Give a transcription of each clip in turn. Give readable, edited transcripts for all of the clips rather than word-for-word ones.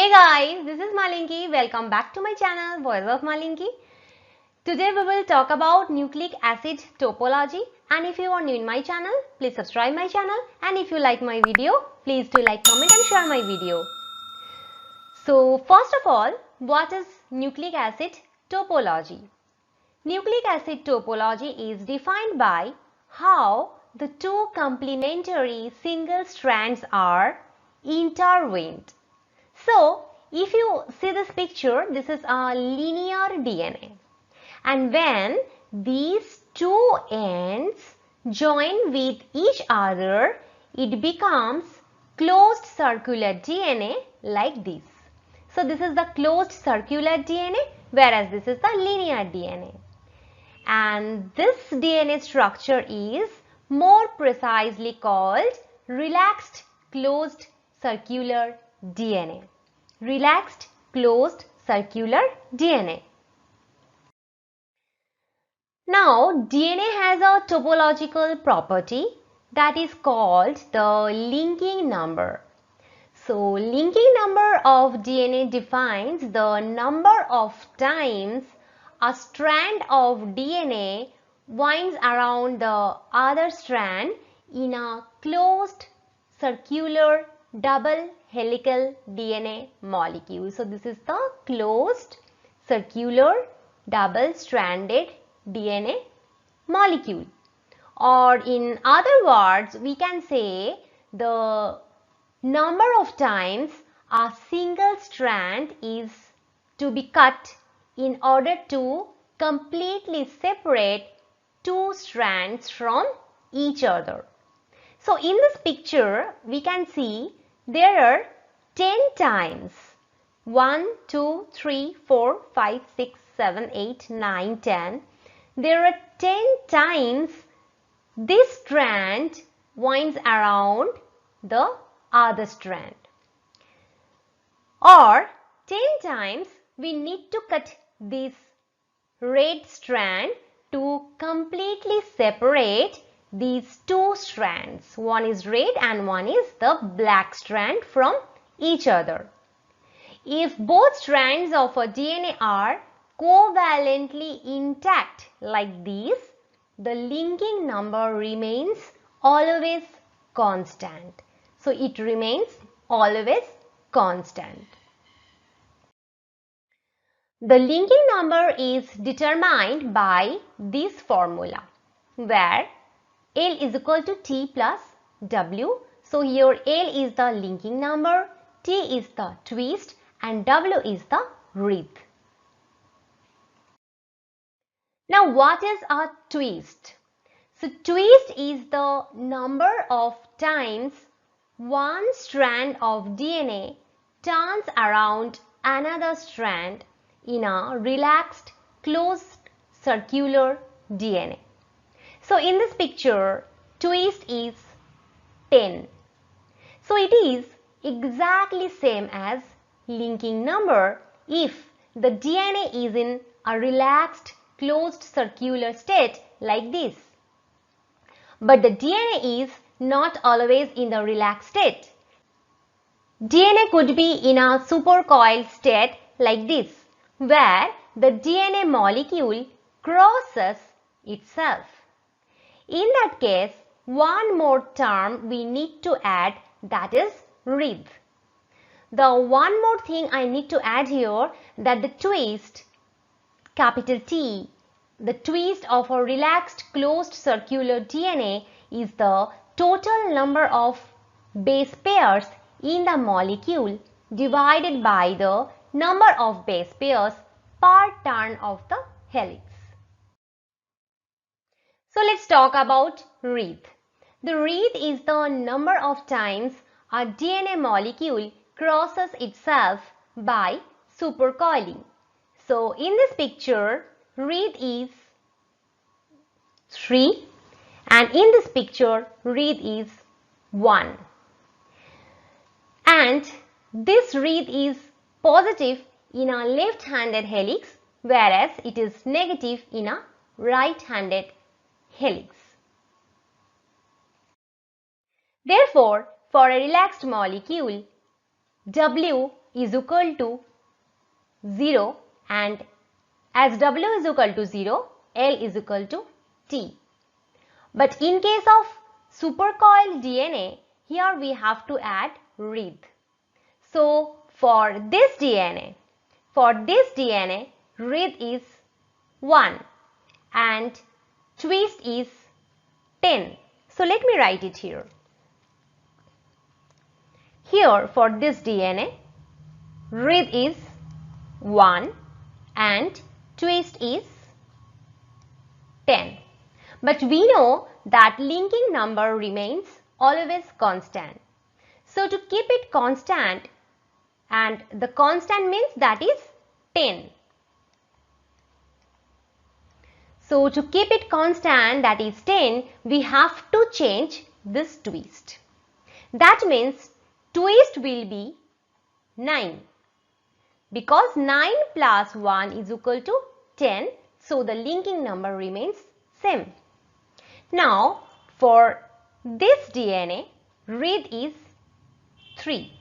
Hey guys, this is Malinki. Welcome back to my channel Voice of Malinki. Today we will talk about nucleic acid topology, and if you are new in my channel, please subscribe my channel, and if you like my video, please do like, comment and share my video. So first of all, what is nucleic acid topology? Nucleic acid topology is defined by how the two complementary single strands are intertwined. So, if you see this picture, this is a linear DNA. And when these two ends join with each other, it becomes closed circular DNA like this. So, this is the closed circular DNA, whereas this is the linear DNA. And this DNA structure is more precisely called relaxed closed circular DNA. Relaxed closed circular DNA. Now, DNA has a topological property that is called the linking number. So, linking number of DNA defines the number of times a strand of DNA winds around the other strand in a closed circular double helical DNA molecule. So, this is the closed circular double stranded DNA molecule, or in other words we can say the number of times a single strand is to be cut in order to completely separate two strands from each other. So, in this picture we can see there are 10 times 1, 2, 3, 4, 5, 6, 7, 8, 9, 10. There are 10 times this strand winds around the other strand, or 10 times we need to cut this red strand to completely separate these two strands. One is red and one is the black strand from each other. If both strands of a DNA are covalently intact like this, the linking number remains always constant. So, it remains always constant. The linking number is determined by this formula where L is equal to T plus W. So, here L is the linking number, T is the twist and W is the wreath. Now, what is a twist? So, twist is the number of times one strand of DNA turns around another strand in a relaxed closed circular DNA. So, in this picture, twist is 10. So, it is exactly same as linking number if the DNA is in a relaxed closed circular state like this. But the DNA is not always in the relaxed state. DNA could be in a supercoiled state like this, where the DNA molecule crosses itself. In that case, one more term we need to add, that is wreath. The one more thing I need to add here, that the twist, capital T, the twist of a relaxed closed circular DNA is the total number of base pairs in the molecule divided by the number of base pairs per turn of the helix. So, let's talk about wreath. The wreath is the number of times a DNA molecule crosses itself by supercoiling. So, in this picture, wreath is 3 and in this picture, wreath is 1. And this wreath is positive in a left-handed helix, whereas it is negative in a right-handed helix. Therefore, for a relaxed molecule, W is equal to 0 and as W is equal to 0, L is equal to T. But in case of supercoiled DNA, here we have to add read. So for this DNA, read is 1 and twist is 10. So let me write it here. Here for this DNA, read is 1 and twist is 10. But we know that linking number remains always constant. So to keep it constant, and the constant means that is 10. So to keep it constant, that is 10, we have to change this twist. That means twist will be 9. Because 9 plus 1 is equal to 10, so the linking number remains same. Now for this DNA, read is 3.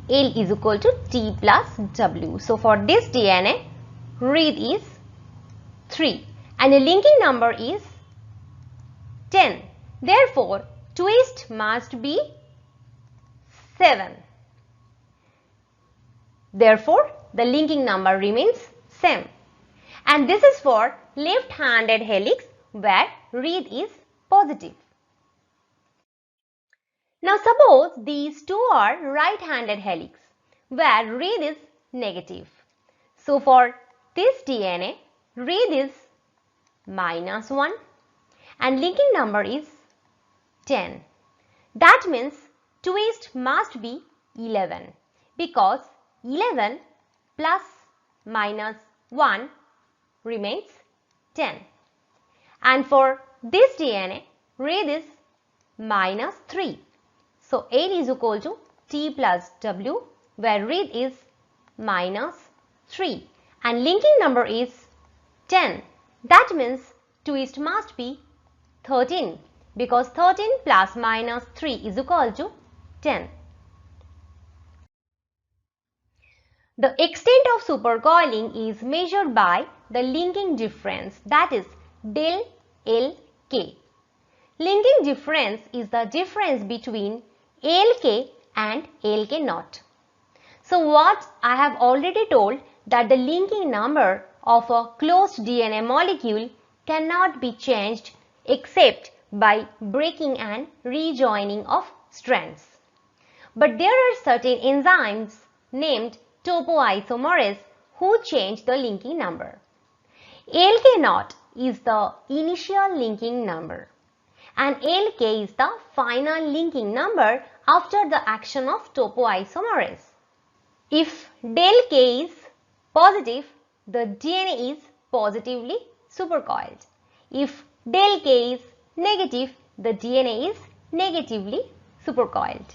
L is equal to T plus W. So for this DNA, read is 3 and the linking number is 10. Therefore, twist must be 7. Therefore, the linking number remains same. And this is for left-handed helix where read is positive. Now suppose these two are right-handed helix where read is negative. So for this DNA, read is -1 and linking number is 10. That means twist must be 11 because 11 plus -1 remains 10. And for this DNA, read is -3. So L is equal to T plus W where read is -3 and linking number is 10. That means twist must be 13 because 13 plus -3 is equal to 10. The extent of supercoiling is measured by the linking difference, that is del LK. Linking difference is the difference between LK and LK naught. So what I have already told that the linking number of a closed DNA molecule cannot be changed except by breaking and rejoining of strands. But there are certain enzymes named topoisomerase who change the linking number. LK naught is the initial linking number and LK is the final linking number after the action of topoisomerase. If del K is positive, the DNA is positively supercoiled. If del K is negative, the DNA is negatively supercoiled.